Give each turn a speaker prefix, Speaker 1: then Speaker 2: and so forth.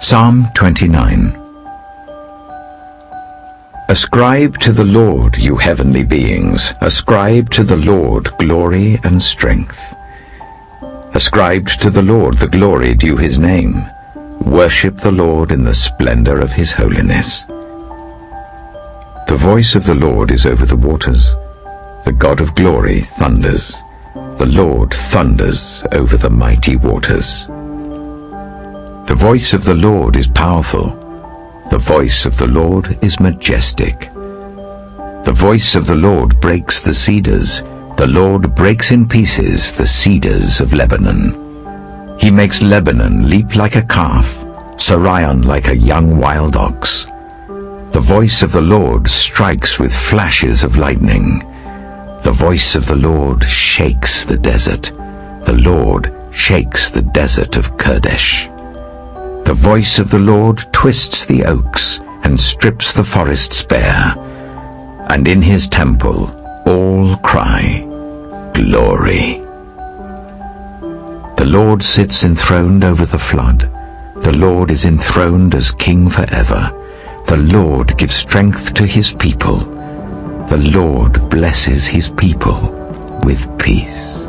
Speaker 1: Psalm 29. Ascribe to the Lord, you heavenly beings. Ascribe to the Lord glory and strength. Ascribe to the Lord the glory due his name. Worship the Lord in the splendor of his holiness. The voice of the Lord is over the waters. The God of glory thunders. The Lord thunders over the mighty waters. The voice of the Lord is powerful. The voice of the Lord is majestic. The voice of the Lord breaks the cedars. The Lord breaks in pieces the cedars of Lebanon. He makes Lebanon leap like a calf, Sirion like a young wild ox. The voice of the Lord strikes with flashes of lightning. The voice of the Lord shakes the desert. The Lord shakes the desert of Kadesh. The voice of the Lord twists the oaks and strips the forests bare. And in his temple all cry, Glory. The Lord sits enthroned over the flood. The Lord is enthroned as King forever. The Lord gives strength to his people. The Lord blesses his people with peace.